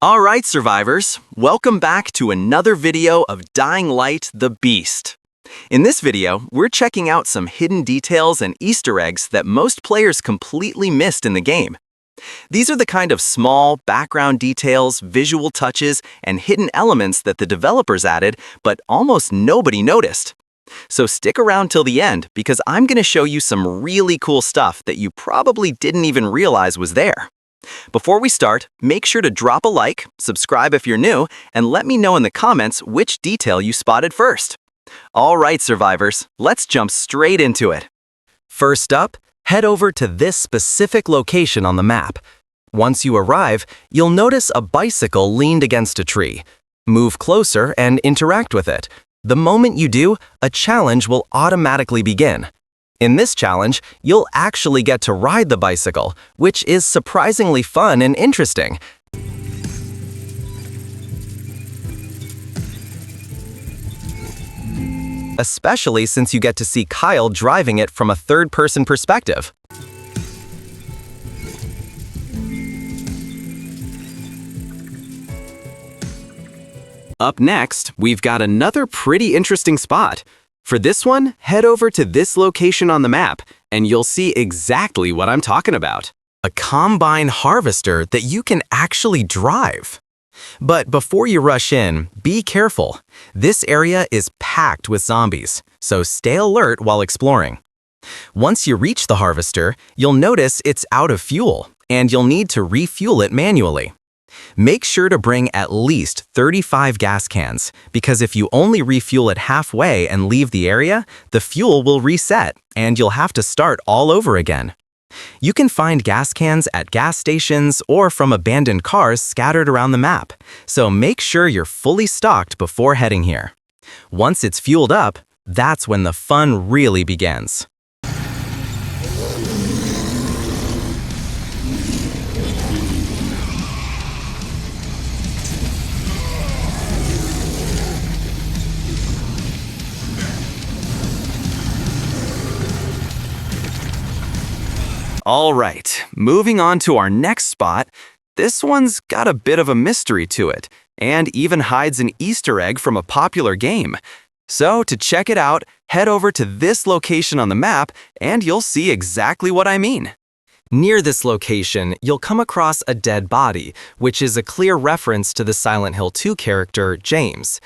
Alright, survivors, welcome back to another video of Dying Light the Beast. In this video, we're checking out some hidden details and Easter eggs that most players completely missed in the game. These are the kind of small, background details, visual touches, and hidden elements that the developers added, but almost nobody noticed. So stick around till the end, because I'm going to show you some really cool stuff that you probably didn't even realize was there. Before we start, make sure to drop a like, subscribe if you're new, and let me know in the comments which detail you spotted first. Alright, survivors, let's jump straight into it. First up, head over to this specific location on the map. Once you arrive, you'll notice a bicycle leaned against a tree. Move closer and interact with it. The moment you do, a challenge will automatically begin. In this challenge, you'll actually get to ride the bicycle, which is surprisingly fun and interesting. Especially since you get to see Kyle driving it from a third-person perspective. Up next, we've got another pretty interesting spot. For this one, head over to this location on the map, and you'll see exactly what I'm talking about. A combine harvester that you can actually drive. But before you rush in, be careful. This area is packed with zombies, so stay alert while exploring. Once you reach the harvester, you'll notice it's out of fuel, and you'll need to refuel it manually. Make sure to bring at least 35 gas cans, because if you only refuel it halfway and leave the area, the fuel will reset, and you'll have to start all over again. You can find gas cans at gas stations or from abandoned cars scattered around the map, so make sure you're fully stocked before heading here. Once it's fueled up, that's when the fun really begins. Alright, moving on to our next spot. This one's got a bit of a mystery to it, and even hides an Easter egg from a popular game. So to check it out, head over to this location on the map, and you'll see exactly what I mean. Near this location, you'll come across a dead body, which is a clear reference to the Silent Hill 2 character, James.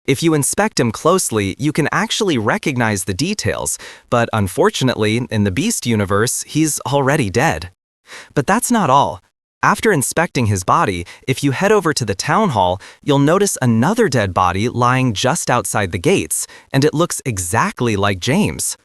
If you inspect him closely, you can actually recognize the details, but unfortunately, in the Beast universe, he's already dead. But that's not all. After inspecting his body, if you head over to the town hall, you'll notice another dead body lying just outside the gates, and it looks exactly like James.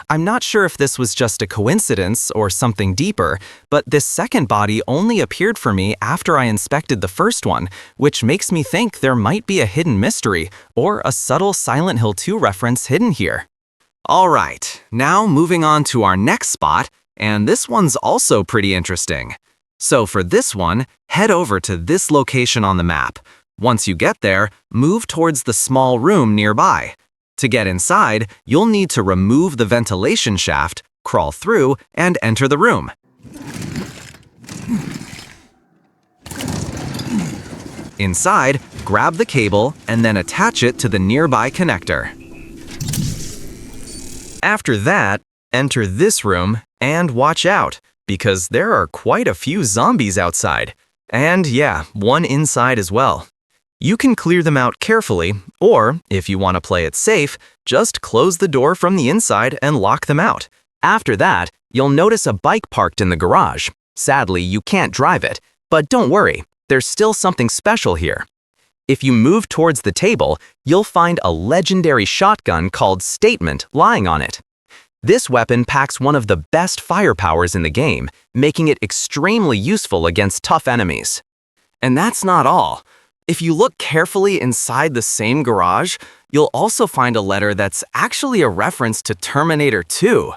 I'm not sure if this was just a coincidence or something deeper, but this second body only appeared for me after I inspected the first one, which makes me think there might be a hidden mystery or a subtle Silent Hill 2 reference hidden here. Alright, now moving on to our next spot, and this one's also pretty interesting. So for this one, head over to this location on the map. Once you get there, move towards the small room nearby. To get inside, you'll need to remove the ventilation shaft, crawl through, and enter the room. Inside, grab the cable and then attach it to the nearby connector. After that, enter this room and watch out, because there are quite a few zombies outside. And yeah, one inside as well. You can clear them out carefully, or, if you want to play it safe, just close the door from the inside and lock them out. After that, you'll notice a bike parked in the garage. Sadly, you can't drive it, but don't worry, there's still something special here. If you move towards the table, you'll find a legendary shotgun called Statement lying on it. This weapon packs one of the best firepowers in the game, making it extremely useful against tough enemies. And that's not all. If you look carefully inside the same garage, you'll also find a letter that's actually a reference to Terminator 2.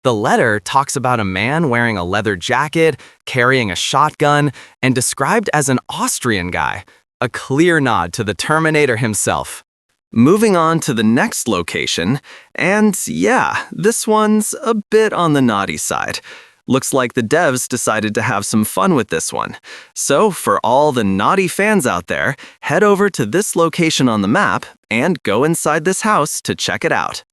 The letter talks about a man wearing a leather jacket, carrying a shotgun, and described as an Austrian guy, a clear nod to the Terminator himself. Moving on to the next location, and yeah, this one's a bit on the naughty side. Looks like the devs decided to have some fun with this one. So, for all the naughty fans out there, head over to this location on the map and go inside this house to check it out.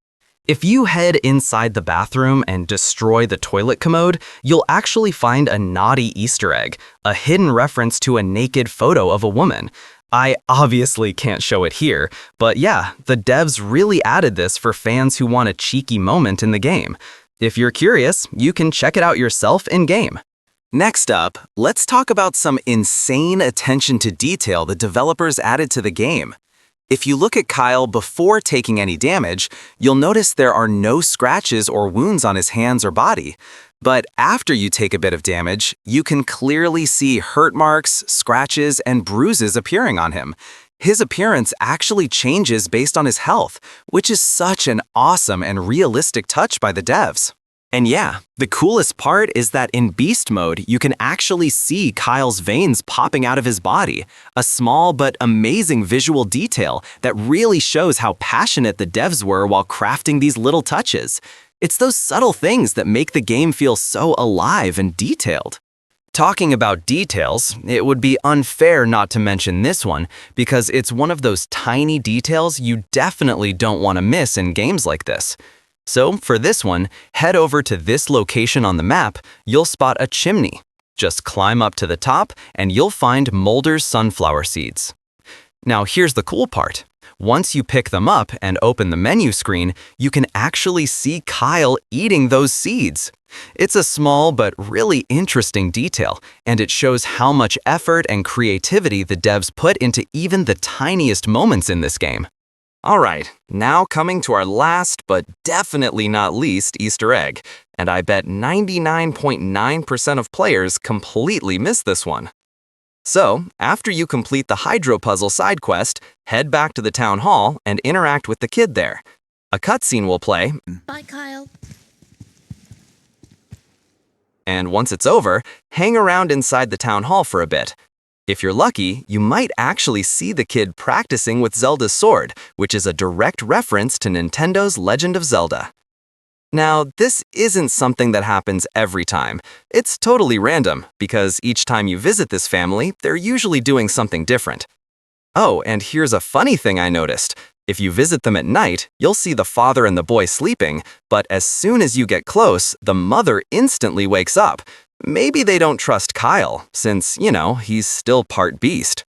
If you head inside the bathroom and destroy the toilet commode, you'll actually find a naughty Easter egg, a hidden reference to a naked photo of a woman. I obviously can't show it here, but yeah, the devs really added this for fans who want a cheeky moment in the game. If you're curious, you can check it out yourself in-game. Next up, let's talk about some insane attention to detail the developers added to the game. If you look at Kyle before taking any damage, you'll notice there are no scratches or wounds on his hands or body. But after you take a bit of damage, you can clearly see hurt marks, scratches, and bruises appearing on him. His appearance actually changes based on his health, which is such an awesome and realistic touch by the devs. And yeah, the coolest part is that in Beast Mode, you can actually see Kyle's veins popping out of his body, a small but amazing visual detail that really shows how passionate the devs were while crafting these little touches. It's those subtle things that make the game feel so alive and detailed. Talking about details, it would be unfair not to mention this one because it's one of those tiny details you definitely don't want to miss in games like this. So for this one, head over to this location on the map, you'll spot a chimney. Just climb up to the top and you'll find Mulder's sunflower seeds. Now here's the cool part. Once you pick them up and open the menu screen, you can actually see Kyle eating those seeds. It's a small but really interesting detail, and it shows how much effort and creativity the devs put into even the tiniest moments in this game. Alright, now coming to our last but definitely not least Easter egg, and I bet 99.9% of players completely miss this one. So, after you complete the Hydro Puzzle side quest, head back to the town hall and interact with the kid there. A cutscene will play. Bye, Kyle. And once it's over, hang around inside the town hall for a bit. If you're lucky, you might actually see the kid practicing with Zelda's sword, which is a direct reference to Nintendo's Legend of Zelda. Now, this isn't something that happens every time. It's totally random, because each time you visit this family, they're usually doing something different. Oh, and here's a funny thing I noticed. If you visit them at night, you'll see the father and the boy sleeping, but as soon as you get close, the mother instantly wakes up. Maybe they don't trust Kyle, since, he's still part beast.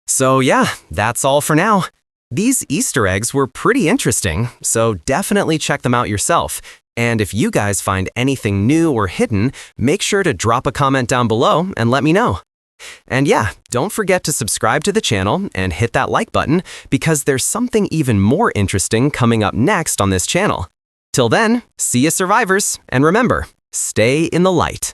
So yeah, that's all for now. These Easter eggs were pretty interesting, so definitely check them out yourself. And if you guys find anything new or hidden, make sure to drop a comment down below and let me know. And yeah, don't forget to subscribe to the channel and hit that like button because there's something even more interesting coming up next on this channel. Till then, see ya survivors, and remember, stay in the light.